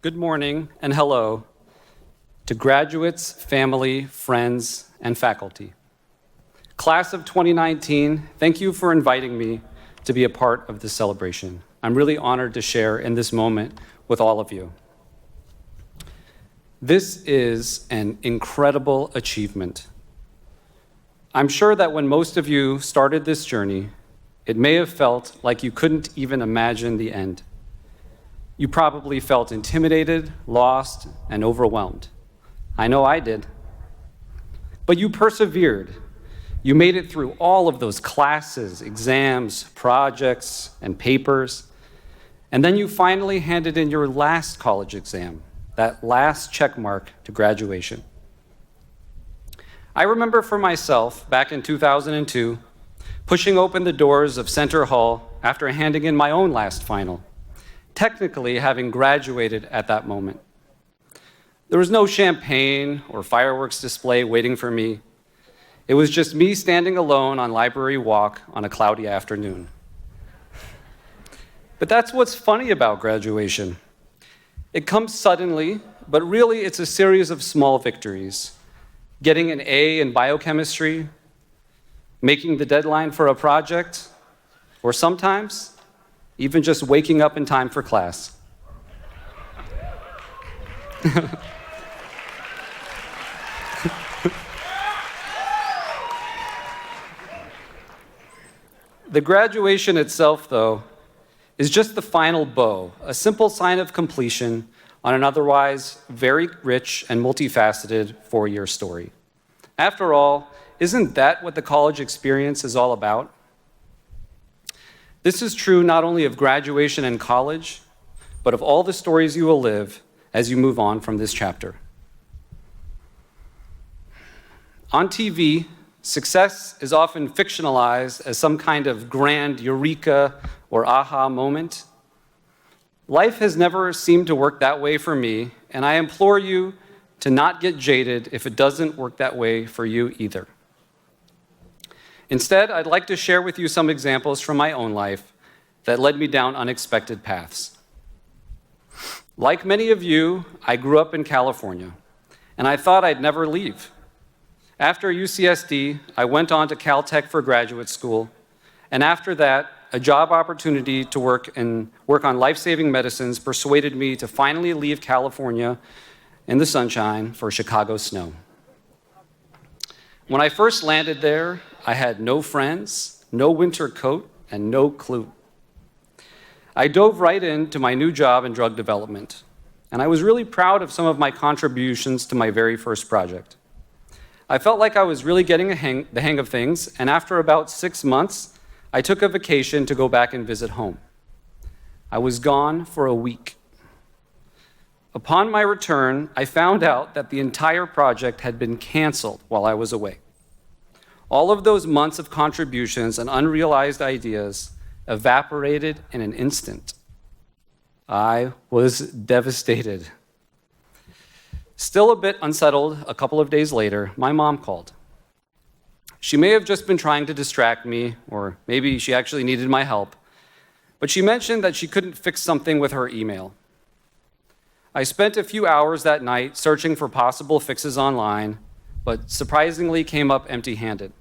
Good morning and hello to graduates, family, friends, and faculty. Class of 2019, thank you for inviting me to be a part of this celebration. I'm really honored to share in this moment with all of you. This is an incredible achievement. I'm sure that when most of you started this journey, it may have felt like you couldn't even imagine the end. You probably felt intimidated, lost, and overwhelmed. I know I did. But you persevered. You made it through all of those classes, exams, projects, and papers. And then you finally handed in your last college exam, that last check mark to graduation. I remember for myself, back in 2002, pushing open the doors of Center Hall after handing in my own last final, technically having graduated at that moment. There was no champagne or fireworks display waiting for me. It was just me standing alone on Library Walk on a cloudy afternoon. But that's what's funny about graduation. It comes suddenly, but really it's a series of small victories. Getting an A in biochemistry, making the deadline for a project, or sometimes even just waking up in time for class. The graduation itself, though, is just the final bow, a simple sign of completion on an otherwise very rich and multifaceted four-year story. After all, isn't that what the college experience is all about? This is true not only of graduation and college, but of all the stories you will live as you move on from this chapter. On TV, success is often fictionalized as some kind of grand eureka or aha moment. Life has never seemed to work that way for me, and I implore you to not get jaded if it doesn't work that way for you either. Instead, I'd like to share with you some examples from my own life that led me down unexpected paths. Like many of you, I grew up in California, and I thought I'd never leave. After UCSD, I went on to Caltech for graduate school, and after that, a job opportunity to work on life-saving medicines persuaded me to finally leave California in the sunshine for Chicago snow. When I first landed there, I had no friends, no winter coat, and no clue. I dove right into my new job in drug development, and I was really proud of some of my contributions to my very first project. I felt like I was really getting the hang of things, and after about 6 months, I took a vacation to go back and visit home. I was gone for a week. Upon my return, I found out that the entire project had been canceled while I was away. All of those months of contributions and unrealized ideas evaporated in an instant. I was devastated. Still a bit unsettled, a couple of days later, my mom called. She may have just been trying to distract me, or maybe she actually needed my help, but she mentioned that she couldn't fix something with her email. I spent a few hours that night searching for possible fixes online, but surprisingly came up empty-handed.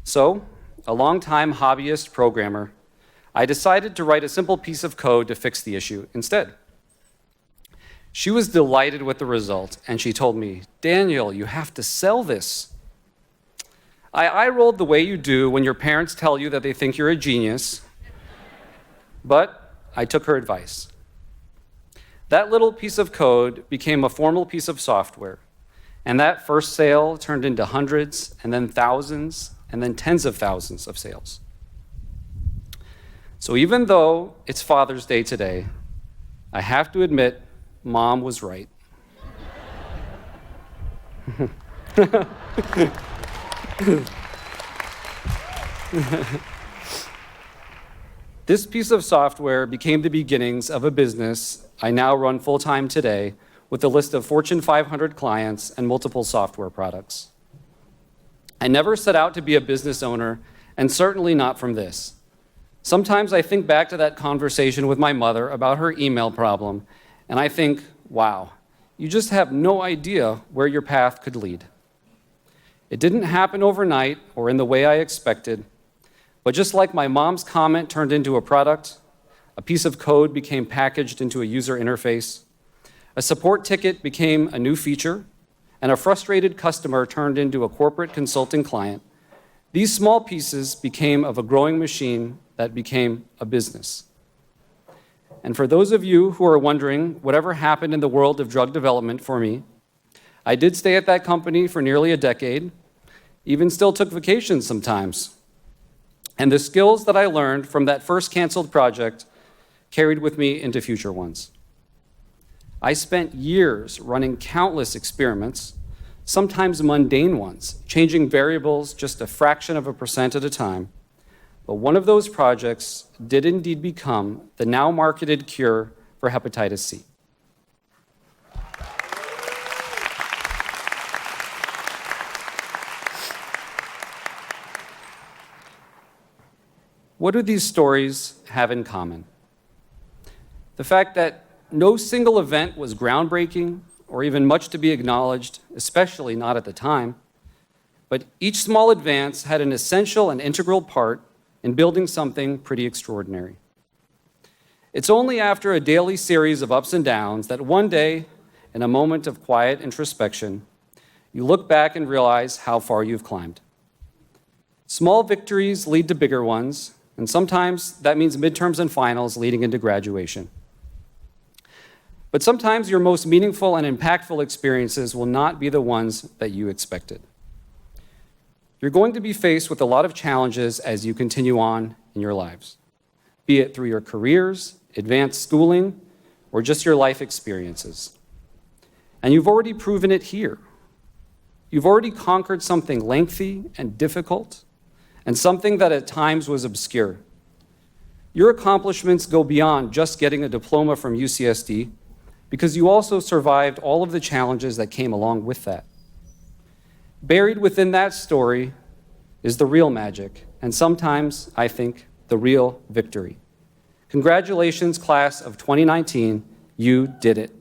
So, a longtime hobbyist programmer, I decided to write a simple piece of code to fix the issue instead. She was delighted with the result, and she told me, "Daniel, you have to sell this." I eye-rolled the way you do when your parents tell you that they think you're a genius, but I took her advice. That little piece of code became a formal piece of software, and that first sale turned into hundreds, and then thousands, and then tens of thousands of sales. So even though it's Father's Day today, I have to admit, Mom was right. This piece of software became the beginnings of a business I now run full-time today with a list of Fortune 500 clients and multiple software products. I never set out to be a business owner, and certainly not from this. Sometimes I think back to that conversation with my mother about her email problem, And I think, wow, you just have no idea where your path could lead. It didn't happen overnight or in the way I expected, but just like my mom's comment turned into a product, a piece of code became packaged into a user interface, a support ticket became a new feature, and a frustrated customer turned into a corporate consulting client, these small pieces became of a growing machine that became a business. And for those of you who are wondering whatever happened in the world of drug development for me, I did stay at that company for nearly a decade, even still took vacations sometimes. And the skills that I learned from that first canceled project carried with me into future ones. I spent years running countless experiments, sometimes mundane ones, changing variables just a fraction of a percent at a time. But one of those projects did indeed become the now marketed cure for hepatitis C. What do these stories have in common? The fact that no single event was groundbreaking or even much to be acknowledged, especially not at the time, but each small advance had an essential and integral part in building something pretty extraordinary. It's only after a daily series of ups and downs that one day, in a moment of quiet introspection, you look back and realize how far you've climbed. Small victories lead to bigger ones, and sometimes that means midterms and finals leading into graduation. But sometimes your most meaningful and impactful experiences will not be the ones that you expected. You're going to be faced with a lot of challenges as you continue on in your lives, be it through your careers, advanced schooling, or just your life experiences. And you've already proven it here. You've already conquered something lengthy and difficult, and something that at times was obscure. Your accomplishments go beyond just getting a diploma from UCSD, because you also survived all of the challenges that came along with that. Buried within that story is the real magic, and sometimes, I think, the real victory. Congratulations, class of 2019, you did it.